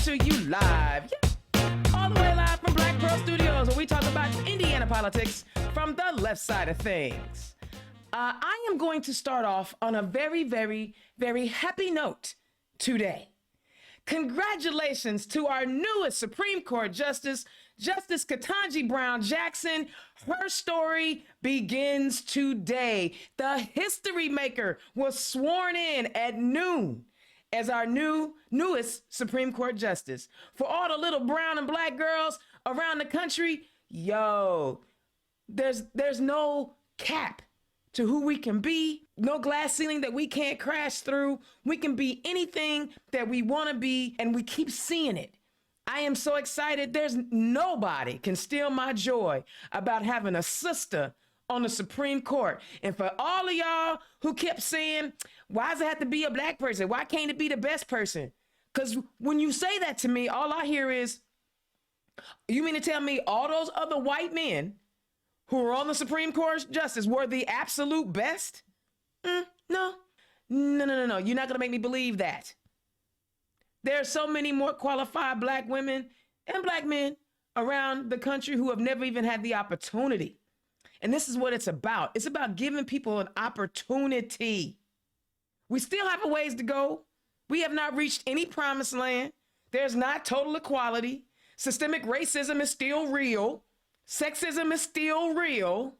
to you live, all the way live from Black Pearl Studios, where we talk about Indiana politics from the left side of things. I am going to start off on a very, very, very happy note today. Congratulations to our newest Supreme Court Justice, Justice Ketanji Brown Jackson. Her story begins today. The history maker was sworn in at noon as our newest Supreme Court Justice. For all the little brown and black girls around the country, there's no cap to who we can be, no glass ceiling that we can't crash through. We can be anything that we want to be, and we keep seeing it. I am so excited. There's nobody can steal my joy about having a sister on the Supreme Court. And for all of y'all who kept saying, why does it have to be a black person? Why can't it be the best person? Because when you say that to me, all I hear is, you mean to tell me all those other white men who were on the Supreme Court Justice were the absolute best? No. You're not going to make me believe that. There are so many more qualified black women and black men around the country who have never even had the opportunity. And this is what it's about. It's about giving people an opportunity. We still have a ways to go. We have not reached any promised land. There's not total equality. Systemic racism is still real. Sexism is still real.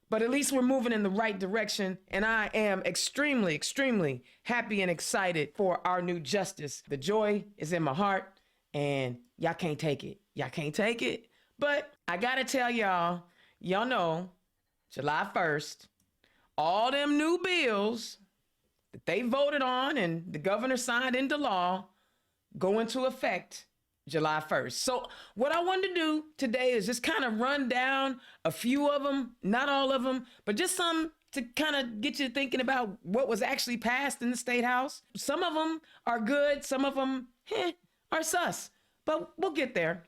But at least we're moving in the right direction. And I am extremely, extremely happy and excited for our new justice. The joy is in my heart, and y'all can't take it. Y'all can't take it. But I got to tell y'all know, July 1st, all them new bills that they voted on and the governor signed into law go into effect July 1st. So what I wanted to do today is just kind of run down a few of them, not all of them, but just some to kind of get you thinking about what was actually passed in the State House. Some of them are good, some of them are sus, but we'll get there.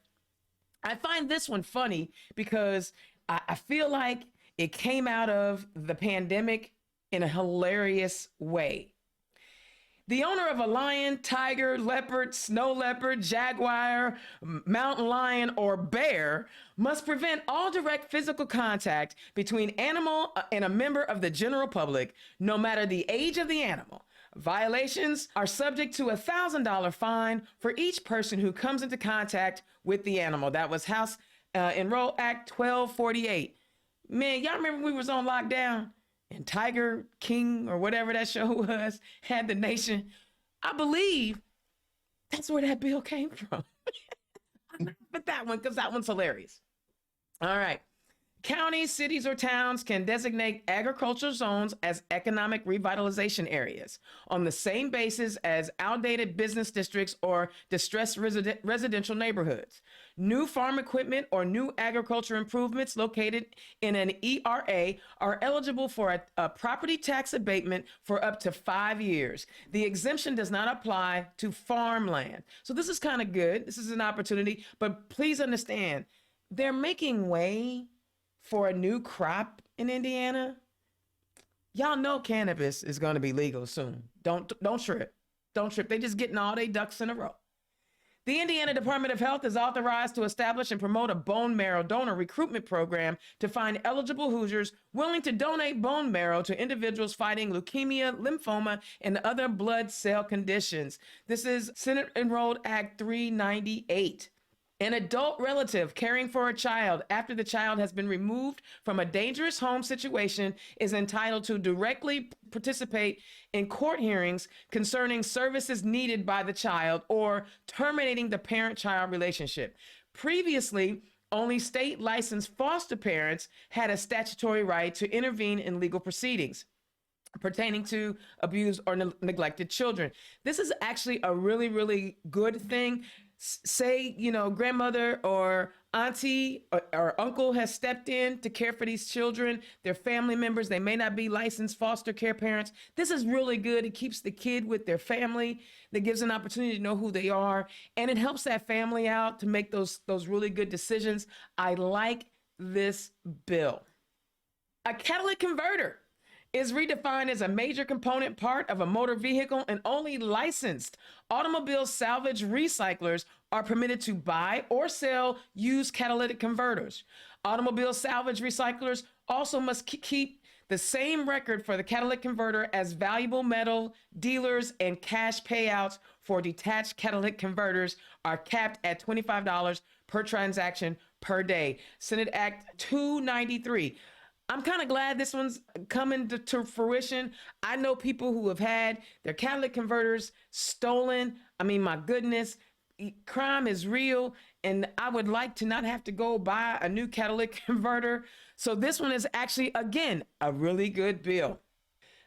I find this one funny because I feel like it came out of the pandemic in a hilarious way. The owner of a lion, tiger, leopard, snow leopard, jaguar, mountain lion, or bear must prevent all direct physical contact between animal and a member of the general public, no matter the age of the animal. Violations are subject to a $1,000 fine for each person who comes into contact with the animal. That was House Enroll Act 1248. Man, y'all remember we was on lockdown and Tiger King or whatever that show was had the nation? I believe that's where that bill came from. But that one, because that one's hilarious. All right. Counties, cities, or towns can designate agricultural zones as economic revitalization areas on the same basis as outdated business districts or distressed residential neighborhoods. New farm equipment or new agriculture improvements located in an ERA are eligible for a property tax abatement for up to 5 years. The exemption does not apply to farmland. So this is kind of good. This is an opportunity, but please understand, they're making way for a new crop in Indiana. Y'all know cannabis is going to be legal soon. Don't trip. Don't trip. They're just getting all their ducks in a row. The Indiana Department of Health is authorized to establish and promote a bone marrow donor recruitment program to find eligible Hoosiers willing to donate bone marrow to individuals fighting leukemia, lymphoma, and other blood cell conditions. This is Senate Enrolled Act 398. An adult relative caring for a child after the child has been removed from a dangerous home situation is entitled to directly participate in court hearings concerning services needed by the child or terminating the parent-child relationship. Previously, only state licensed foster parents had a statutory right to intervene in legal proceedings pertaining to abused or neglected children. This is actually a really, really good thing. Say, grandmother or auntie or uncle has stepped in to care for these children, their family members, they may not be licensed foster care parents. This is really good. It keeps the kid with their family. That gives an opportunity to know who they are. And it helps that family out to make those really good decisions. I like this bill. A catalytic converter is redefined as a major component part of a motor vehicle, and only licensed automobile salvage recyclers are permitted to buy or sell used catalytic converters. Automobile salvage recyclers also must keep the same record for the catalytic converter as valuable metal dealers, and cash payouts for detached catalytic converters are capped at $25 per transaction per day. Senate Act 293. I'm kind of glad this one's coming to fruition. I know people who have had their catalytic converters stolen. I mean, my goodness, crime is real, and I would like to not have to go buy a new catalytic converter. So this one is actually, again, a really good bill.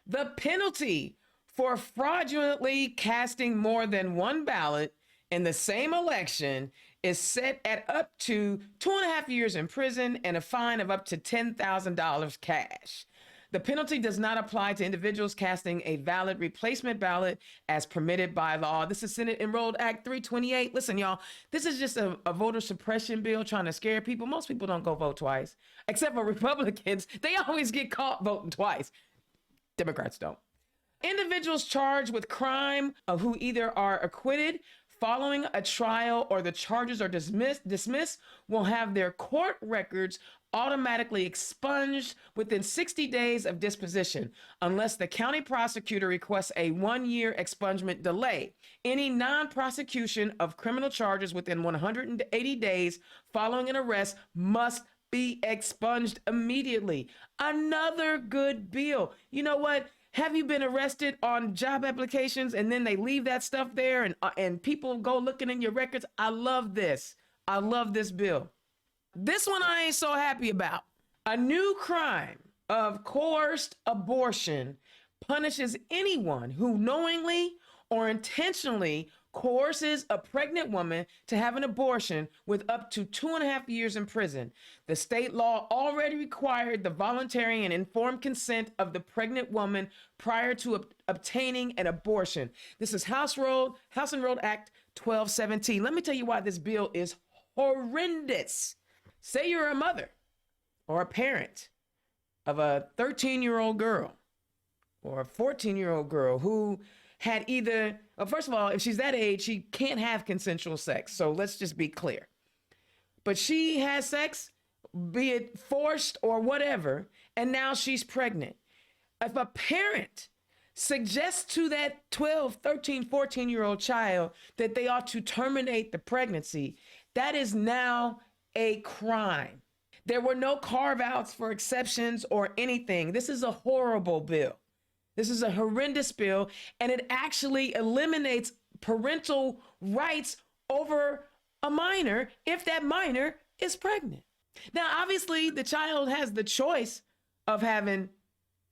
The penalty for fraudulently casting more than one ballot in the same election is set at up to 2.5 years in prison and a fine of up to $10,000 cash. The penalty does not apply to individuals casting a valid replacement ballot as permitted by law. This is Senate Enrolled Act 328. Listen, y'all, this is just a voter suppression bill trying to scare people. Most people don't go vote twice, except for Republicans. They always get caught voting twice. Democrats don't. Individuals charged with crime who either are acquitted following a trial or the charges are dismissed will have their court records automatically expunged within 60 days of disposition, unless the county prosecutor requests a 1-year expungement delay. Any non-prosecution of criminal charges within 180 days following an arrest must be expunged immediately. Another good bill. You know what? Have you been arrested on job applications and then they leave that stuff there and people go looking in your records? I love this. I love this bill. This one I ain't so happy about. A new crime of coerced abortion punishes anyone who knowingly or intentionally coerces a pregnant woman to have an abortion with up to 2.5 years in prison. The state law already required the voluntary and informed consent of the pregnant woman prior to obtaining an abortion. This is House Enrolled Act 1217. Let me tell you why this bill is horrendous. Say you're a mother or a parent of a 13-year-old girl or a 14-year-old girl who had either, well, first of all, if she's that age, she can't have consensual sex. So let's just be clear. But she has sex, be it forced or whatever, and now she's pregnant. If a parent suggests to that 12, 13, 14-year-old child that they ought to terminate the pregnancy, that is now a crime. There were no carve-outs for exceptions or anything. This is a horrible bill. This is a horrendous bill, and it actually eliminates parental rights over a minor if that minor is pregnant. Now, obviously, the child has the choice of having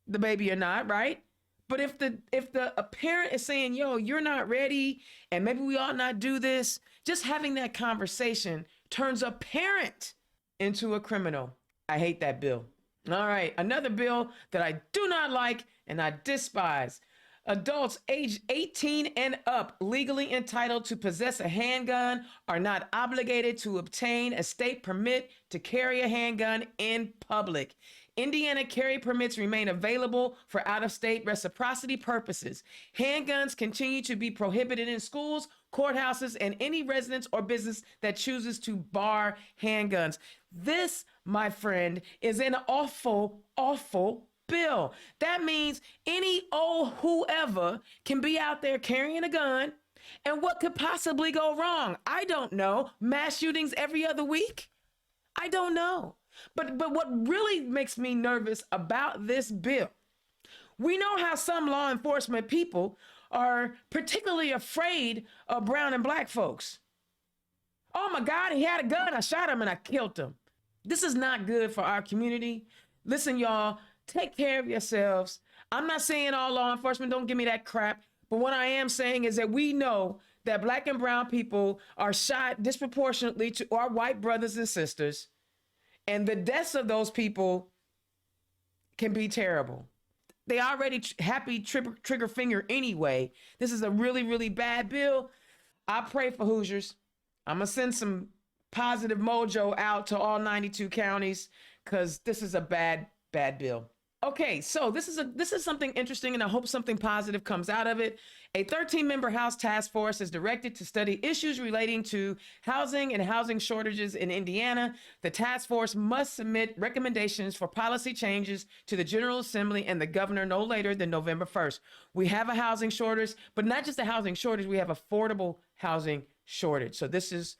the baby or not, right? But if a parent is saying, yo, you're not ready, and maybe we ought not do this, just having that conversation turns a parent into a criminal. I hate that bill. All right, another bill that I do not like and I despise. Adults aged 18 and up legally entitled to possess a handgun are not obligated to obtain a state permit to carry a handgun in public. Indiana carry permits remain available for out-of-state reciprocity purposes. Handguns continue to be prohibited in schools, courthouses, and any residence or business that chooses to bar handguns. This, my friend, is an awful, awful bill. That means any old whoever can be out there carrying a gun. And what could possibly go wrong? I don't know. Mass shootings every other week? I don't know. But what really makes me nervous about this bill, we know how some law enforcement people are particularly afraid of brown and black folks. Oh my God, he had a gun. I shot him and I killed him. This is not good for our community. Listen, y'all, take care of yourselves. I'm not saying all law enforcement, don't give me that crap. But what I am saying is that we know that black and brown people are shot disproportionately to our white brothers and sisters. And the deaths of those people can be terrible. They already happy trigger finger anyway. This is a really, really bad bill. I pray for Hoosiers. I'm going to send some positive mojo out to all 92 counties because this is a bad, bad bill. Okay, so this is something interesting, and I hope something positive comes out of it. A 13-member House task force is directed to study issues relating to housing and housing shortages in Indiana. The task force must submit recommendations for policy changes to the General Assembly and the governor no later than November 1st. We have a housing shortage, but not just a housing shortage, we have affordable housing shortage. So this is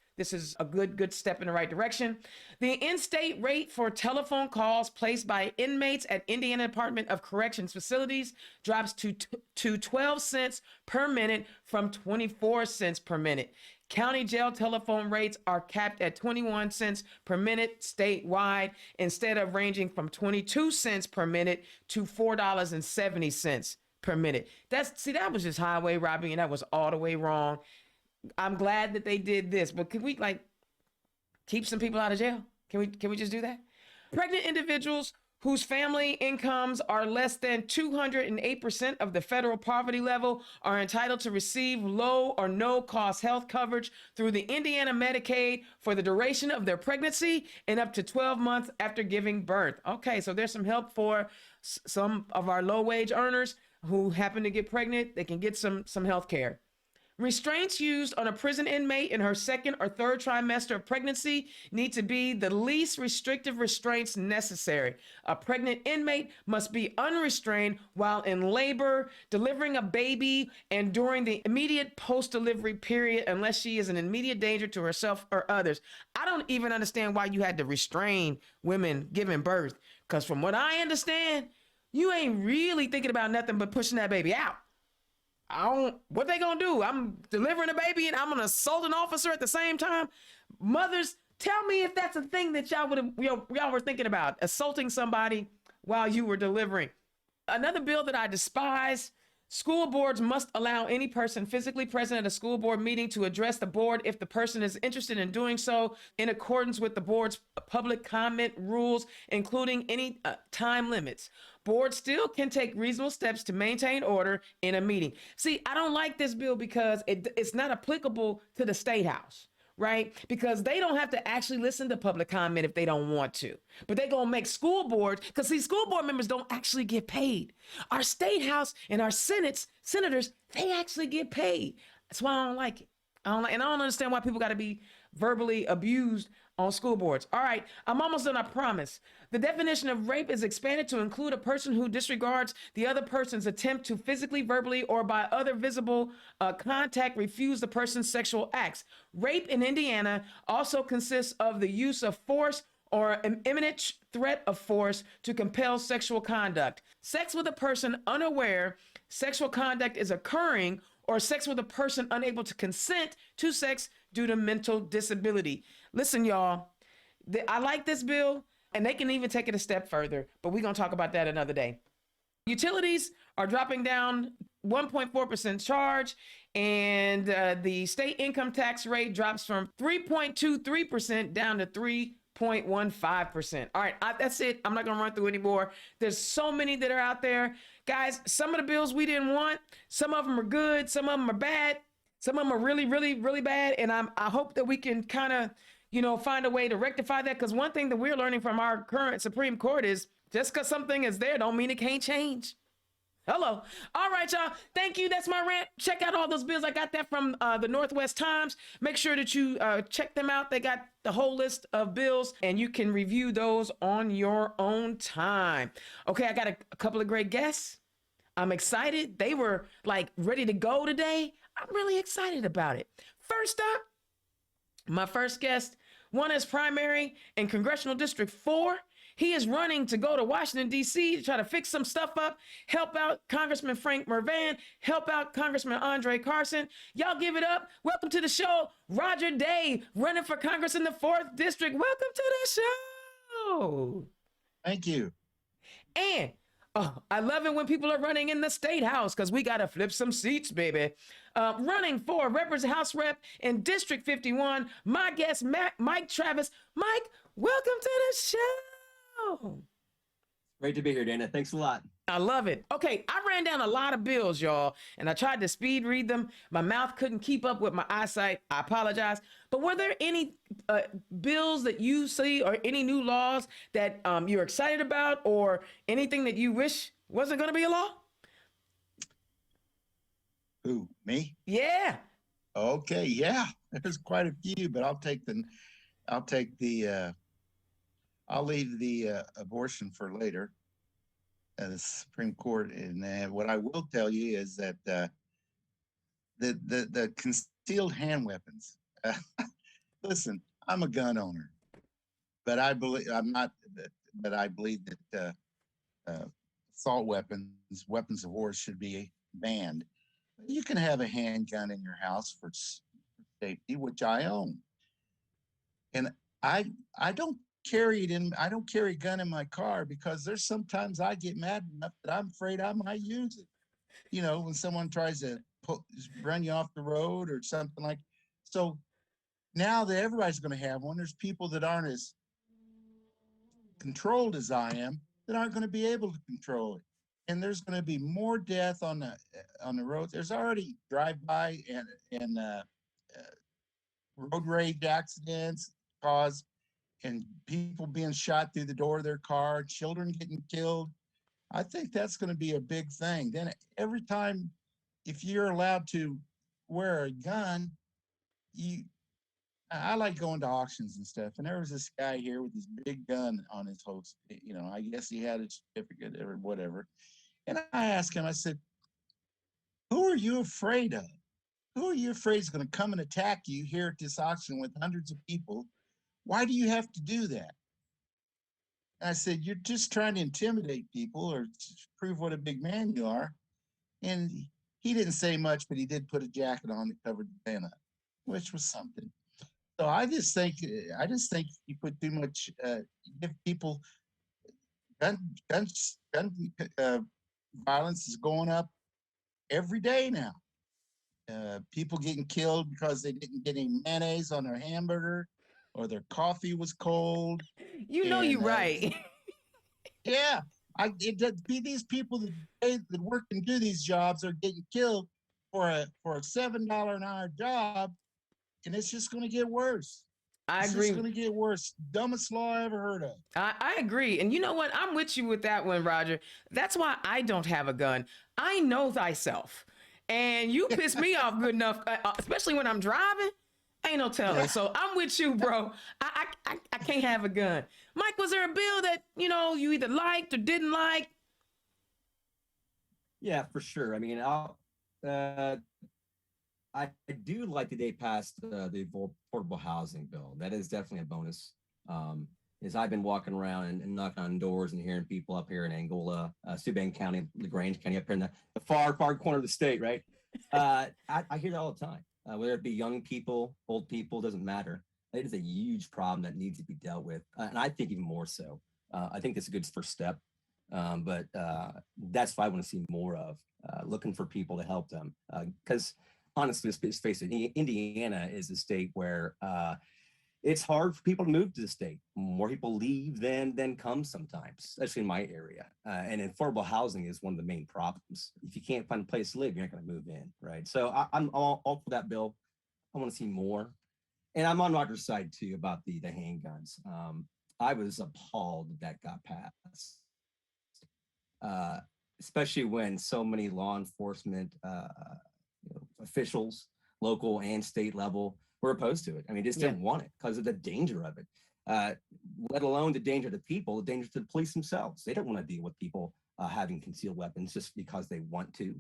a good step in the right direction. The in-state rate for telephone calls placed by inmates at Indiana Department of Corrections facilities drops to 12 cents per minute from 24 cents per minute. County jail telephone rates are capped at 21 cents per minute statewide, instead of ranging from 22 cents per minute to $4.70 per minute. That was just highway robbery, and that was all the way wrong. I'm glad that they did this, but can we keep some people out of jail? Can we just do that? Pregnant individuals whose family incomes are less than 208% of the federal poverty level are entitled to receive low or no cost health coverage through the Indiana Medicaid for the duration of their pregnancy and up to 12 months after giving birth. Okay, so there's some help for some of our low wage earners who happen to get pregnant. They can get some health care. Restraints used on a prison inmate in her second or third trimester of pregnancy need to be the least restrictive restraints necessary. A pregnant inmate must be unrestrained while in labor, delivering a baby, and during the immediate post-delivery period unless she is an immediate danger to herself or others. I don't even understand why you had to restrain women giving birth, because from what I understand, you ain't really thinking about nothing but pushing that baby out. What they gonna do? I'm delivering a baby and I'm gonna assault an officer at the same time. Mothers, tell me if that's a thing that y'all were thinking about, assaulting somebody while you were delivering. Another bill that I despise: school boards must allow any person physically present at a school board meeting to address the board if the person is interested in doing so in accordance with the board's public comment rules, including any time limits. Boards still can take reasonable steps to maintain order in a meeting. See, I don't like this bill because it's not applicable to the State House, right? Because they don't have to actually listen to public comment if they don't want to. But they're going to make school boards, because see, school board members don't actually get paid. Our State House and our senators, they actually get paid. That's why I don't like it. And I don't understand why people got to be verbally abused on school boards. All right, I'm almost done, I promise. The definition of rape is expanded to include a person who disregards the other person's attempt to physically, verbally, or by other visible contact refuse the person's sexual acts. Rape in Indiana also consists of the use of force or an imminent threat of force to compel sexual conduct. Sex with a person unaware sexual conduct is occurring, or sex with a person unable to consent to sex due to mental disability. Listen, y'all, I like this bill, and they can even take it a step further, but we're going to talk about that another day. Utilities are dropping down 1.4% charge, and the state income tax rate drops from 3.23% down to 3.15%. All right, that's it. I'm not going to run through anymore. There's so many that are out there. Guys, some of the bills we didn't want, some of them are good, some of them are bad, some of them are really, really, really bad, and I hope that we can kind of, find a way to rectify that, because one thing that we're learning from our current Supreme Court is just because something is there don't mean it can't change. Hello. All right, y'all. Thank you. That's my rant. Check out all those bills. I got that from the Northwest Times. Make sure that you check them out. They got the whole list of bills, and you can review those on your own time. Okay, I got a couple of great guests. I'm excited. They were ready to go today. I'm really excited about it. First up, my first guest won his primary in Congressional District 4. He is running to go to Washington, D.C. to try to fix some stuff up, help out Congressman Frank Mervan, help out Congressman Andre Carson. Y'all give it up. Welcome to the show, Roger Day, running for Congress in the 4th District. Welcome to the show. Thank you. And I love it when people are running in the State House, because we got to flip some seats, baby. Running for House Rep in District 51, my guest, Mike Travis. Mike, welcome to the show. Great to be here, Dana. Thanks a lot. I love it. Okay, I ran down a lot of bills, y'all, and I tried to speed read them. My mouth couldn't keep up with my eyesight. I apologize. But were there any bills that you see or any new laws that you're excited about or anything that you wish wasn't going to be a law? Who, me? Yeah. Okay, yeah, there's quite a few, but I'll take the, I'll leave the abortion for later, the Supreme Court. And what I will tell you is that the concealed hand weapons. Listen, I'm a gun owner, but I believe I'm not. But I believe that assault weapons, weapons of war, should be banned. You can have a handgun in your house for safety, which I own, and I don't carry it in. I don't carry a gun in my car because there's sometimes I get mad enough that I'm afraid I might use it. You know, when someone tries to run you off the road or something like. So now that everybody's going to have one, there's people that aren't as controlled as I am that aren't going to be able to control it, and there's going to be more death on the roads. There's already drive-by and road rage accidents caused, and people being shot through the door of their car, children getting killed. I think that's going to be a big thing. Then every time, if you're allowed to wear a gun, I like going to auctions and stuff. And there was this guy here with this big gun on his host. You know, I guess he had a certificate or whatever. And I asked him, I said, who are you afraid of? Who are you afraid is going to come and attack you here at this auction with hundreds of people? Why do you have to do that? And I said, you're just trying to intimidate people or prove what a big man you are. And he didn't say much, but he did put a jacket on that covered the pen up, which was something. So I just think you put too much, give people gun violence is going up every day now. People getting killed because they didn't get any mayonnaise on their hamburger or their coffee was cold. You know you're right. Yeah, these people that work and do these jobs are getting killed for a $7 an hour job, and it's just going to get worse. I It's agree. just going to get worse. Dumbest law I ever heard of. I agree. And you know what? I'm with you with that one, Roger. That's why I don't have a gun. I know thyself. And you piss me off good enough, especially when I'm driving. Ain't no telling. So I'm with you, bro. I can't have a gun. Mike, was there a bill that, you either liked or didn't like? Yeah, for sure. I mean, I do like that they passed the affordable housing bill. That is definitely a bonus. As I've been walking around and knocking on doors and hearing people up here in Angola, Subang County, LaGrange County, up here in the far corner of the state, right? I hear that all the time. Whether it be young people, old people, doesn't matter. It is a huge problem that needs to be dealt with, and I think even more so. I think that's a good first step, but that's what I want to see more of. Looking for people to help them, because honestly, let's face it, Indiana is a state where it's hard for people to move to the state. More people leave than come sometimes, especially in my area. And affordable housing is one of the main problems. If you can't find a place to live, you're not going to move in, right? So I'm all for that bill. I want to see more. And I'm on Roger's side too about the handguns. I was appalled that got passed, especially when so many law enforcement officials, local and state level, were opposed to it. I mean, just didn't want it because of the danger of it, let alone the danger to people, the danger to the police themselves. They don't want to deal with people having concealed weapons just because they want to.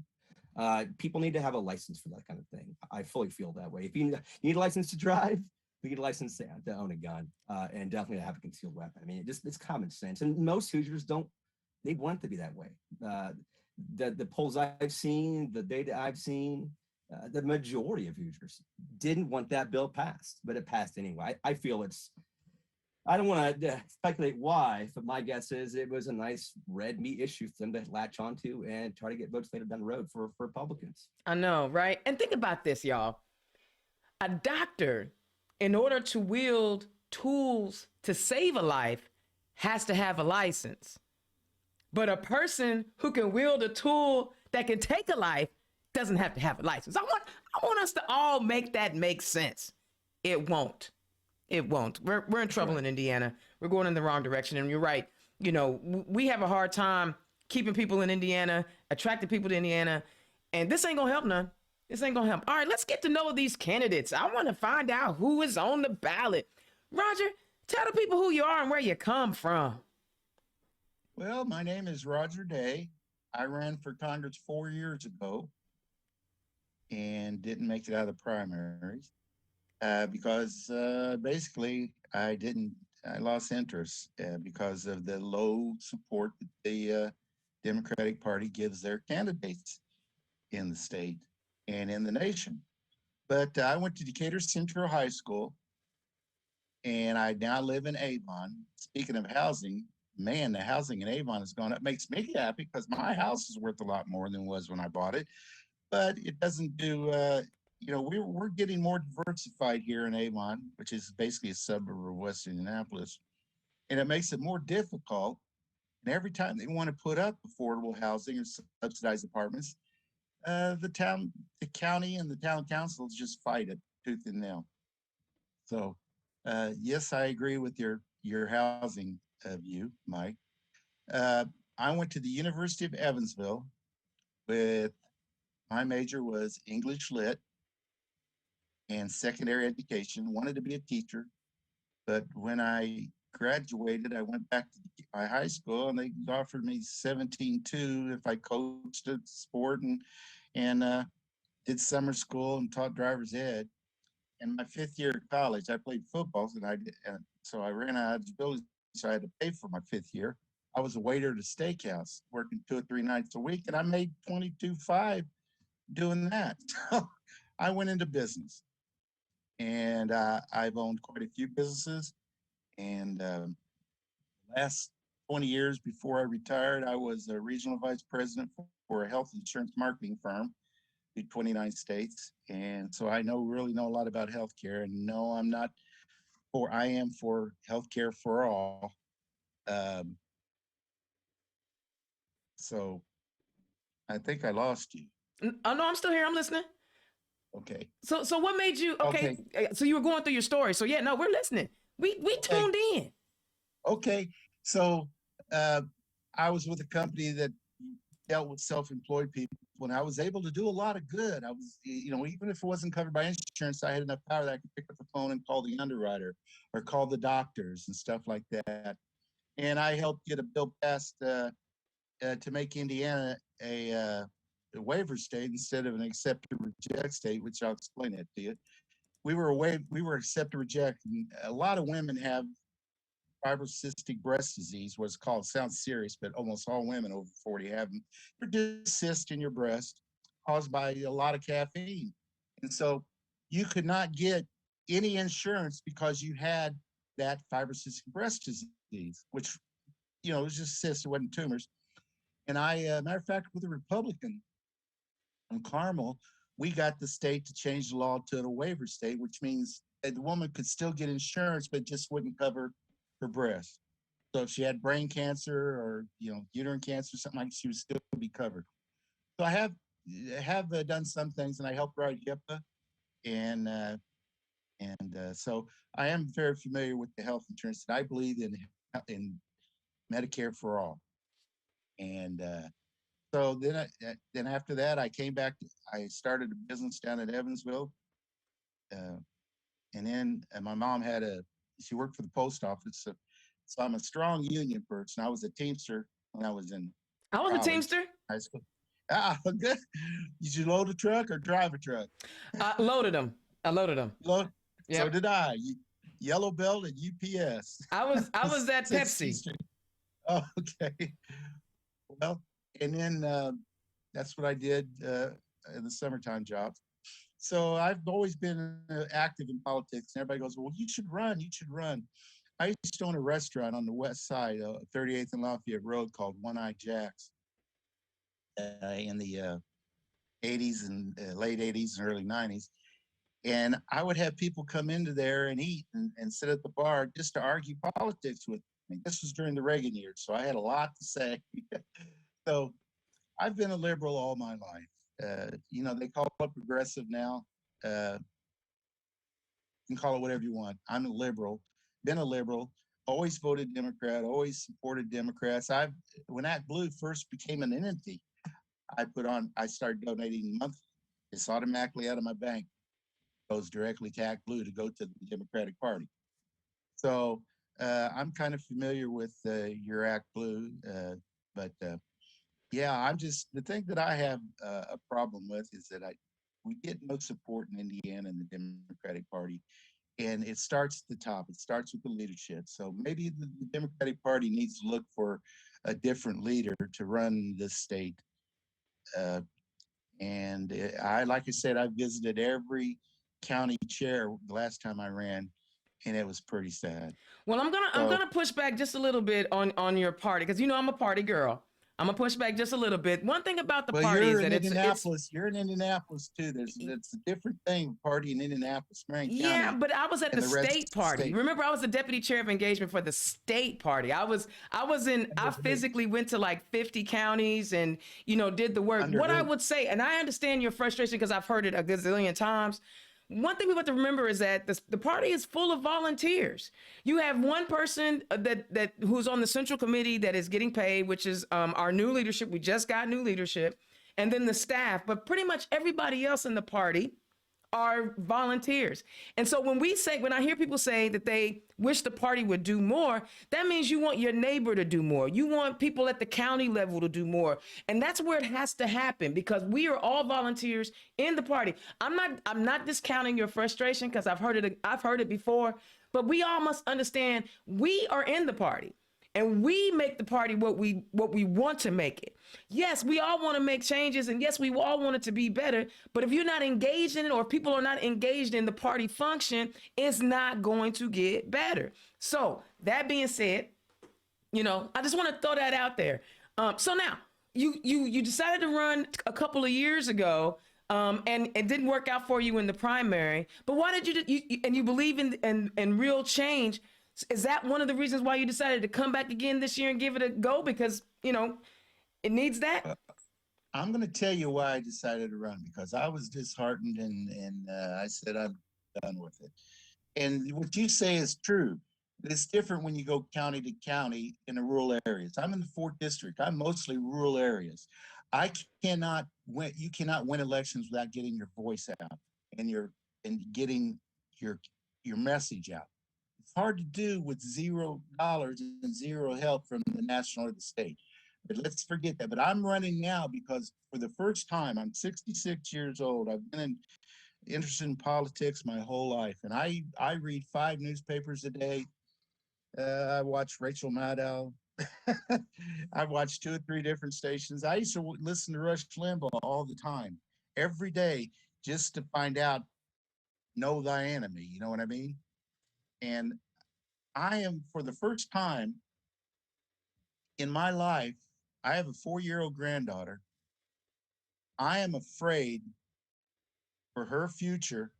People need to have a license for that kind of thing. I fully feel that way. If you need a license to drive, you need a license to own a gun, and definitely to have a concealed weapon. I mean, it's common sense. And most Hoosiers they want it to be that way. The polls I've seen, the data I've seen, the majority of Hoosiers didn't want that bill passed, but it passed anyway. I feel I don't want to speculate why, but my guess is it was a nice red meat issue for them to latch onto and try to get votes later down the road for Republicans. I know, right? And think about this, y'all. A doctor, in order to wield tools to save a life, has to have a license. But a person who can wield a tool that can take a life doesn't have to have a license. I want us to all make that make sense. It won't. It won't. We're in trouble in Indiana. We're going in the wrong direction. And you're right. You know, we have a hard time keeping people in Indiana, attracting people to Indiana. And this ain't going to help none. This ain't going to help. All right, let's get to know these candidates. I want to find out who is on the ballot. Roger, tell the people who you are and where you come from. Well, my name is Roger Day. I ran for Congress 4 years ago and didn't make it out of the primaries because basically I lost interest because of the low support that the Democratic Party gives their candidates in the state and in the nation. But I went to Decatur Central High School, and I now live in Avon. Speaking of housing, man, the housing in Avon has gone up. Makes me happy because my house is worth a lot more than it was when I bought it. But it doesn't do, we're getting more diversified here in Avon, which is basically a suburb of West Indianapolis. And it makes it more difficult. And every time they want to put up affordable housing or subsidized apartments, the county and the town councils just fight it tooth and nail. So, yes, I agree with your housing view, Mike. I went to the University of Evansville with my major was English Lit and secondary education. Wanted to be a teacher, but when I graduated, I went back to my high school and they offered me $17,200 if I coached a sport and did summer school and taught driver's ed. In my 5th year of college, I played football, so I ran out of eligibility, so I had to pay for my 5th year. I was a waiter at a steakhouse, working 2 or 3 nights a week, and I made $22,500 doing that. So I went into business, and I've owned quite a few businesses. And last 20 years before I retired, I was a regional vice president for a health insurance marketing firm in 29 states. And so I really know a lot about healthcare. And no, I am for healthcare for all. So I think I lost you. Oh no, I'm still here. I'm listening. Okay. So what made you okay? So you were going through your story. So yeah, no, we're listening. We tuned in. Okay. So I was with a company that dealt with self-employed people, and I was able to do a lot of good. I was, even if it wasn't covered by insurance, I had enough power that I could pick up the phone and call the underwriter or call the doctors and stuff like that. And I helped get a bill passed to make Indiana a waiver state instead of an accept or reject state, which I'll explain that to you. We were accept or reject. And a lot of women have fibrocystic breast disease, what's called. Sounds serious, but almost all women over 40 have them. You're cyst in your breast caused by a lot of caffeine. And so you could not get any insurance because you had that fibrocystic breast disease, which, it was just cysts, it wasn't tumors. And matter of fact, with a Republican in Carmel, we got the state to change the law to a waiver state, which means that the woman could still get insurance, but just wouldn't cover her breast. So if she had brain cancer or uterine cancer, something like that, she would still be covered. So I have done some things, and I helped write HIPAA, and so I am very familiar with the health insurance. And I believe in Medicare for all. And so then after that, I came back. I started a business down in Evansville, and then my mom she worked for the post office. So I'm a strong union person. I was a Teamster when I was in I was college, a Teamster. high school. Good. Did you load a truck or drive a truck? I loaded them. Yep. Yep. So did I. Yellow Belt and UPS. I was at Pepsi. Oh, okay. Well, and then that's what I did in the summertime jobs. So I've always been active in politics. And everybody goes, well, you should run. You should run. I used to own a restaurant on the west side, 38th and Lafayette Road, called One Eye Jack's in the 80s and late 80s and early 90s. And I would have people come into there and eat and sit at the bar just to argue politics with happening. This was during the Reagan years, so I had a lot to say. So I've been a liberal all my life. They call it progressive now. You can call it whatever you want. I'm a liberal, been a liberal, always voted Democrat, always supported Democrats. When Act Blue first became an entity, I started donating monthly. It's automatically out of my bank, goes directly to Act Blue to go to the Democratic Party. So I'm kind of familiar with your Act Blue, but yeah, the thing that I have a problem with is that we get no support in Indiana in the Democratic Party. And it starts at the top. It starts with the leadership. So maybe the Democratic Party needs to look for a different leader to run this state. Like I said, I visited every county chair the last time I ran, and it was pretty sad. Well, I'm gonna push back just a little bit on your party because I'm a party girl. I'm gonna push back just a little bit. One thing about the party is that you're in Indianapolis too. It's a different thing. Party in Indianapolis, Marion yeah, County, but I was at the state party. Remember, I was the deputy chair of engagement for the state party. I physically went to like 50 counties and did the work. What I would say, and I understand your frustration because I've heard it a gazillion times. One thing we want to remember is that the party is full of volunteers. You have one person that who's on the central committee that is getting paid, which is our new leadership. We just got new leadership, and then the staff. But pretty much everybody else in the party are volunteers. And so when I hear people say that they wish the party would do more, that means you want your neighbor to do more. You want people at the county level to do more. And that's where it has to happen because we are all volunteers in the party. I'm not discounting your frustration because I've heard it before, but we all must understand we are in the party. And we make the party what we want to make it. Yes, we all want to make changes, and yes, we all want it to be better. But if you're not engaged in it, or if people are not engaged in the party function, it's not going to get better. So that being said, I just want to throw that out there. So now you decided to run a couple of years ago, and it didn't work out for you in the primary. But why did you believe in real change? Is that one of the reasons why you decided to come back again this year and give it a go? Because, it needs that? I'm going to tell you why I decided to run, because I was disheartened and I said, I'm done with it. And what you say is true. It's different when you go county to county in the rural areas. I'm in the 4th district. I'm mostly rural areas. You cannot win elections without getting your voice out and getting your message out. It's hard to do with $0 and zero help from the national or the state. But let's forget that. But I'm running now because for the first time, I'm 66 years old. I've been interested in politics my whole life. And I read 5 newspapers a day. I watch Rachel Maddow. I've watched 2 or 3 different stations. I used to listen to Rush Limbaugh all the time, every day, just to find out, know thy enemy. You know what I mean? And I am, for the first time in my life, I have a 4-year-old granddaughter. I am afraid for her future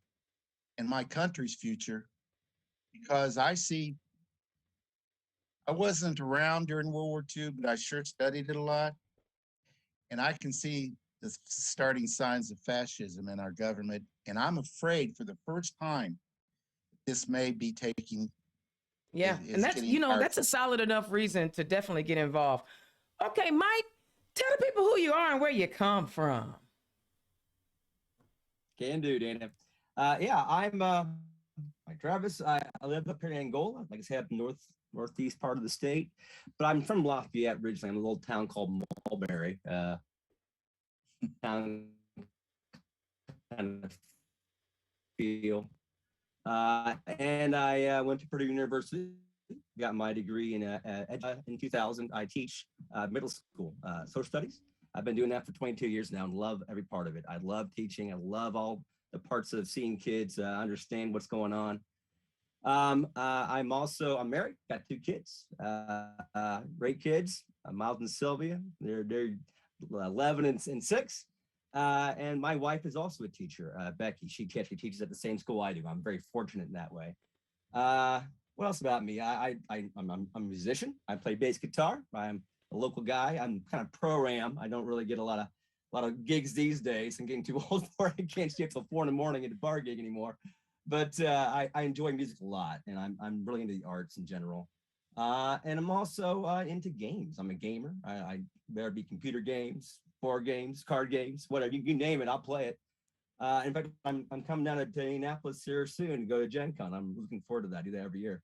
and my country's future because I wasn't around during World War II, but I sure studied it a lot. And I can see the starting signs of fascism in our government. And I'm afraid for the first time, this may be taking. Yeah, and that's a solid enough reason to definitely get involved. Okay, Mike, tell the people who you are and where you come from. Can do, Dana. I'm Mike Travis. I live up here in Angola, like I said, up northeast part of the state. But I'm from Lafayette originally. I'm a little town called Mulberry. Town kind of feel. And I went to Purdue University, got my degree in 2000. I teach middle school social studies. I've been doing that for 22 years now and love every part of it. I love teaching. I love all the parts of seeing kids understand what's going on. I'm married, got 2 kids, great kids, Miles and Sylvia. They're 11 and 6. And my wife is also a teacher, Becky. She actually teaches at the same school I do. I'm very fortunate in that way. What else about me? I'm a musician. I play bass guitar. I'm a local guy. I'm kind of pro-am. I don't really get a lot of gigs these days. I'm getting too old for it. I can't stay up till 4 a.m. at a bar gig anymore. But I enjoy music a lot, and I'm really into the arts in general. And I'm also into games. I'm a gamer. I better be computer games, board games, card games, whatever you name it, I'll play it. In fact, I'm coming down to Indianapolis here soon to go to Gen Con. I'm looking forward to that. I do that every year.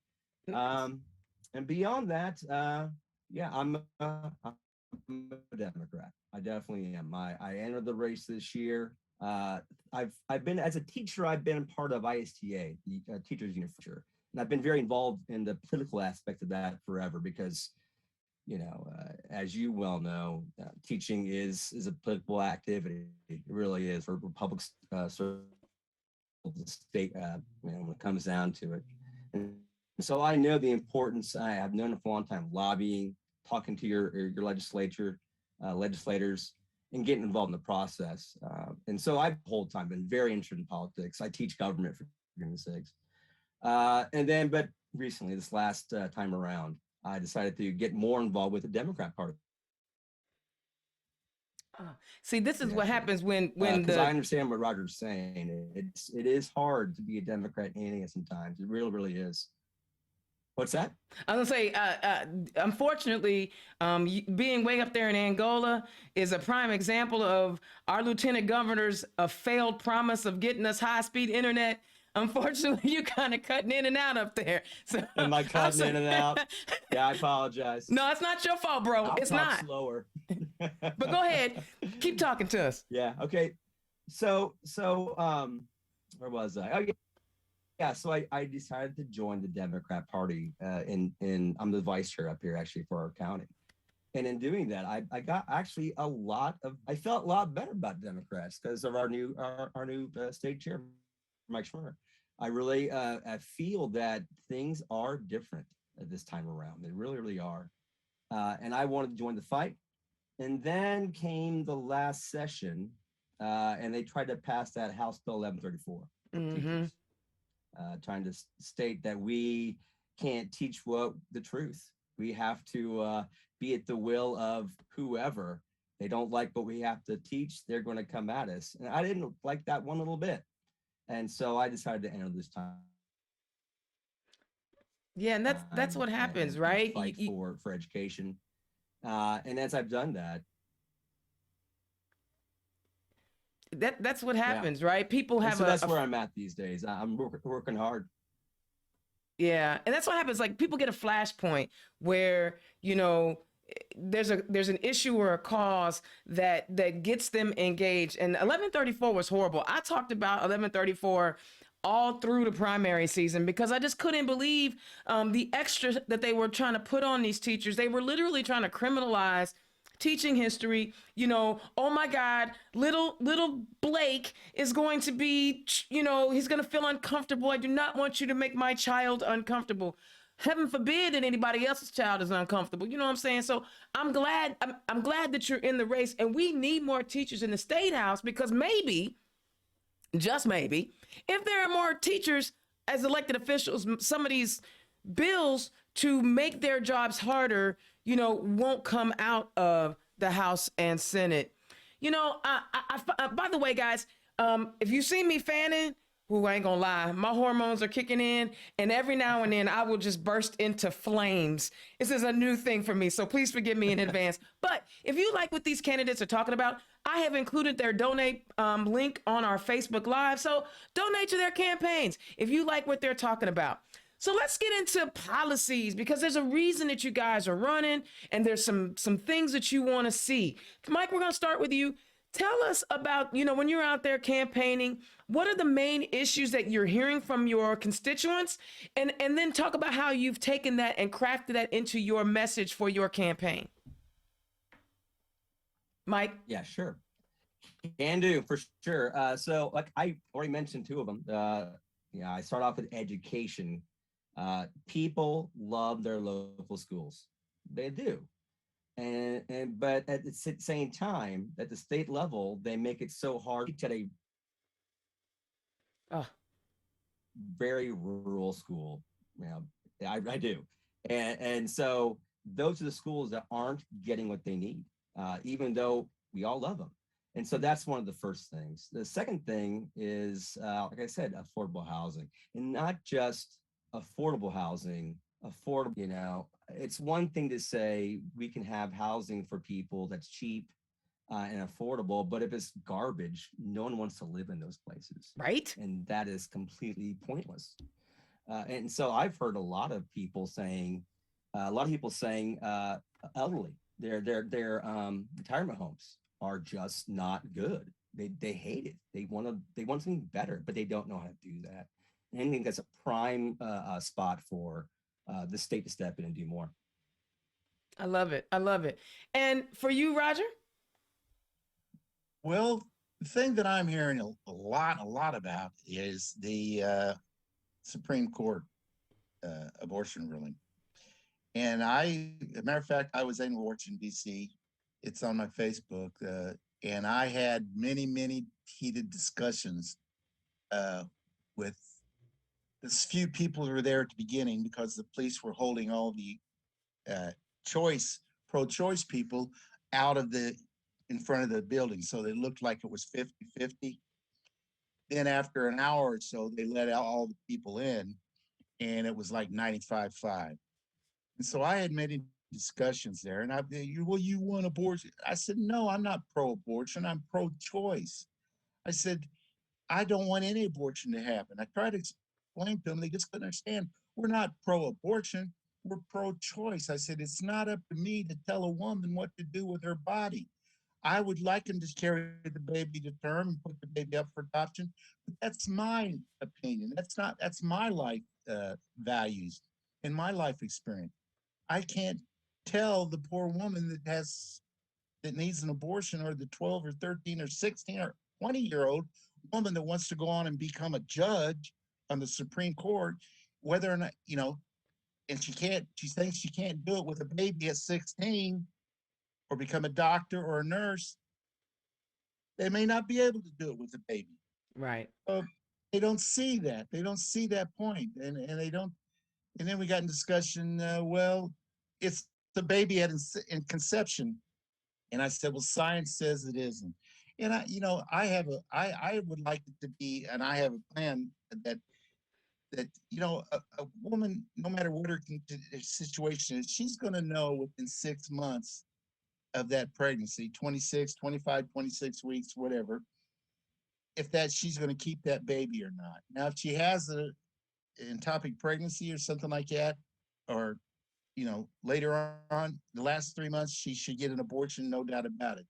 Um, and beyond that, yeah, I'm a Democrat. I definitely am. I entered the race this year. I've been as a teacher. I've been part of ISTA, the Teachers Union, and I've been very involved in the political aspect of that forever because, as you well know, teaching is a political activity. It really is for public service, the state. When it comes down to it, and so I know the importance. I have known it for a long time. Lobbying, talking to your legislators, and getting involved in the process. And so I've the whole time been very interested in politics. I teach government for goodness sakes. But recently, this last time around, I decided to get more involved with the Democrat Party. See, this is what happens when because I understand what Roger's saying. It is hard to be a Democrat in India sometimes. It really, really is. What's that? I was gonna say, unfortunately, being way up there in Angola is a prime example of our lieutenant governor's failed promise of getting us high-speed internet. Unfortunately, you kind of cutting in and out up there. So, am I cutting in and out? Yeah, I apologize. No, it's not your fault, bro. It's not. Slower. But go ahead, keep talking to us. Yeah. Okay. So, where was I? Oh, yeah. Yeah, so I decided to join the Democrat Party, and I'm the vice chair up here actually for our county. And in doing that, I got actually I felt a lot better about Democrats because of our new state chair, Mike Schmer. I really I feel that things are different at this time around. They really, really are. And I wanted to join the fight. And then came the last session, and they tried to pass that House Bill 1134. Mm-hmm. Trying to state that we can't teach the truth. We have to be at the will of whoever. They don't like what we have to teach, they're going to come at us. And I didn't like that one little bit. And so I decided to enter this time. Yeah, and that's what happens, and right? Fight for education. And as I've done that, that's what happens, right? People have that's where I'm at these days. I'm working hard. Yeah, and that's what happens. Like people get a flashpoint where there's an issue or a cause that gets them engaged. And 1134 was horrible. I talked about 1134 all through the primary season because I just couldn't believe the extra that they were trying to put on these teachers. They were literally trying to criminalize teaching history. Oh my God, little Blake is going to be, he's going to feel uncomfortable. I do not want you to make my child uncomfortable. Heaven forbid that anybody else's child is uncomfortable. You know what I'm saying? So I'm glad that you're in the race, and we need more teachers in the state house because maybe, just maybe, if there are more teachers as elected officials, some of these bills to make their jobs harder, won't come out of the House and Senate. By the way, guys, if you see me fanning, I ain't gonna lie, my hormones are kicking in, and every now and then I will just burst into flames. This is a new thing for me, so please forgive me in advance. But if you like what these candidates are talking about, I have included their donate link on our Facebook Live, so donate to their campaigns if you like what they're talking about. So let's get into policies because there's a reason that you guys are running and there's some things that you want to see. Mike, we're going to start with you. Tell us about, when you're out there campaigning, what are the main issues that you're hearing from your constituents? And then talk about how you've taken that and crafted that into your message for your campaign. Mike? Yeah, sure. Can do, for sure. So like I already mentioned two of them. I start off with education. People love their local schools. They do. But at the same time, at the state level, they make it so hard to teach at a very rural school. I do. And so those are the schools that aren't getting what they need, even though we all love them. And so that's one of the first things. The second thing is, like I said, affordable housing, and not just affordable housing, affordable, it's one thing to say we can have housing for people that's cheap and affordable, but if it's garbage, no one wants to live in those places. Right. And that is completely pointless. And so I've heard a lot of people saying, elderly, their retirement homes are just not good. They hate it. They want something better, but they don't know how to do that. And I think that's a prime spot for the state to step in and do more. I love it. I love it. And for you, Roger? Well, the thing that I'm hearing a lot about is the Supreme Court abortion ruling. And as a matter of fact, I was in Washington, D.C. It's on my Facebook. And I had many heated discussions with this few people who were there at the beginning, because the police were holding all the pro-choice people in front of the building. So they looked like it was 50-50. Then after an hour or so, they let out all the people in, and it was like 95-5. And so I had many discussions there, and you want abortion? I said, no, I'm not pro-abortion. I'm pro-choice. I said, I don't want any abortion to happen. I tried to explain to them, they just couldn't understand. We're not pro-abortion. We're pro-choice. I said, it's not up to me to tell a woman what to do with her body. I would like him to carry the baby to term and put the baby up for adoption, but that's my opinion. That's my life values and my life experience. I can't tell the poor woman that needs an abortion, or the 12 or 13 or 16 or 20-year-old woman that wants to go on and become a judge on the Supreme Court, whether or not, and she thinks she can't do it with a baby at 16, or become a doctor or a nurse. They may not be able to do it with a baby. Right. They don't see that. They don't see that point. And they don't. And then we got in discussion, well, it's the baby in conception. And I said, well, science says it isn't. And I would like it to be, and I have a plan that a woman, no matter what her situation is, she's going to know within 6 months of that pregnancy, 26, 25, 26 weeks, whatever, if she's going to keep that baby or not. Now, if she has an ectopic pregnancy or something like that, or, later on, the last 3 months, she should get an abortion, no doubt about it.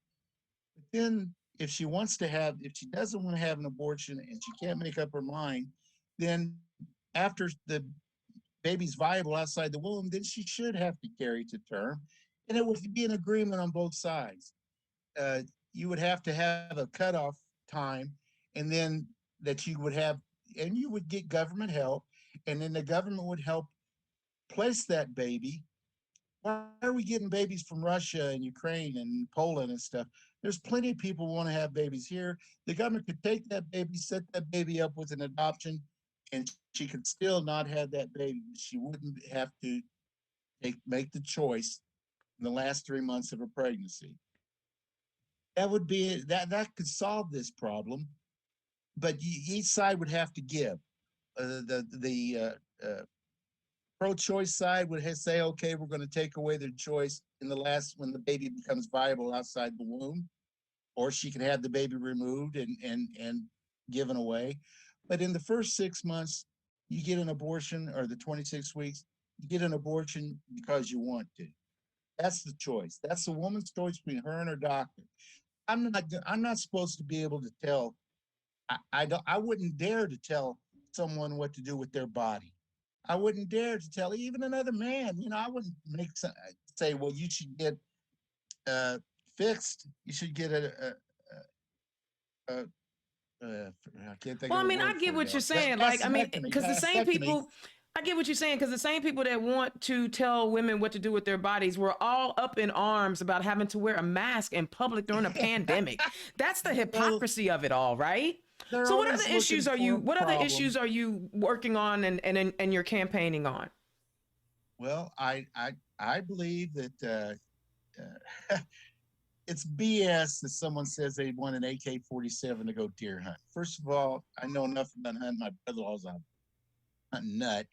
But then if she doesn't want to have an abortion and she can't make up her mind, then after the baby's viable outside the womb, then she should have to carry to term. And it would be an agreement on both sides. You would have to have a cutoff time, and then that you would get government help, and then the government would help place that baby. Why are we getting babies from Russia and Ukraine and Poland and stuff? There's plenty of people who want to have babies here. The government could take that baby, set that baby up with an adoption, and she could still not have that baby. She wouldn't have to make the choice in the last 3 months of a pregnancy. That would be that could solve this problem, but each side would have to give. The pro-choice side would say, okay, we're going to take away their choice when the baby becomes viable outside the womb, or she can have the baby removed and given away. But in the first 6 months, you get an abortion, or the 26 weeks, you get an abortion because you want to. That's the choice. That's the woman's choice between her and her doctor. I'm not supposed to be able to tell. I wouldn't dare to tell someone what to do with their body. I wouldn't dare to tell even another man. I wouldn't say, well, you should get fixed. You should get I can't think Well, of I a mean, I word get for what it you're now. saying. Like, I mean, Vasectomy, because the same vasectomy. people, I get what you're saying, because the same people that want to tell women what to do with their bodies were all up in arms about having to wear a mask in public during a pandemic. That's the hypocrisy of it all, right? They're So what always other issues looking for a what other problem. issues are you working on and you're campaigning on? Well, I believe that it's BS that someone says they want an AK-47 to go deer hunt. First of all, I know enough about hunting. My brother-in-law's a hunting nut.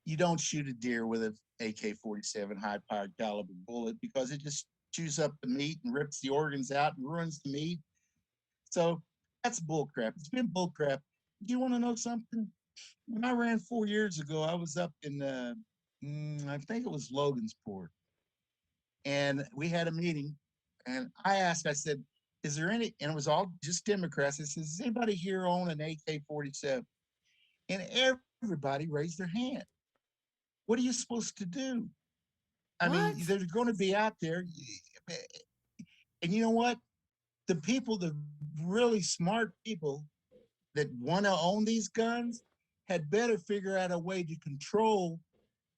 You don't shoot a deer with an AK-47 high-powered caliber bullet because it just chews up the meat and rips the organs out and ruins the meat. So that's bullcrap. It's been bullcrap. Do you want to know something? When I ran 4 years ago, I was up in, I think it was Logansport, and we had a meeting. And I said, is there any, and it was all just Democrats. I said, does anybody here own an AK-47? And everybody raised their hand. What are you supposed to do? I mean, What? they're going to be out there. And you know what? The people, the really smart people that want to own these guns had better figure out a way to control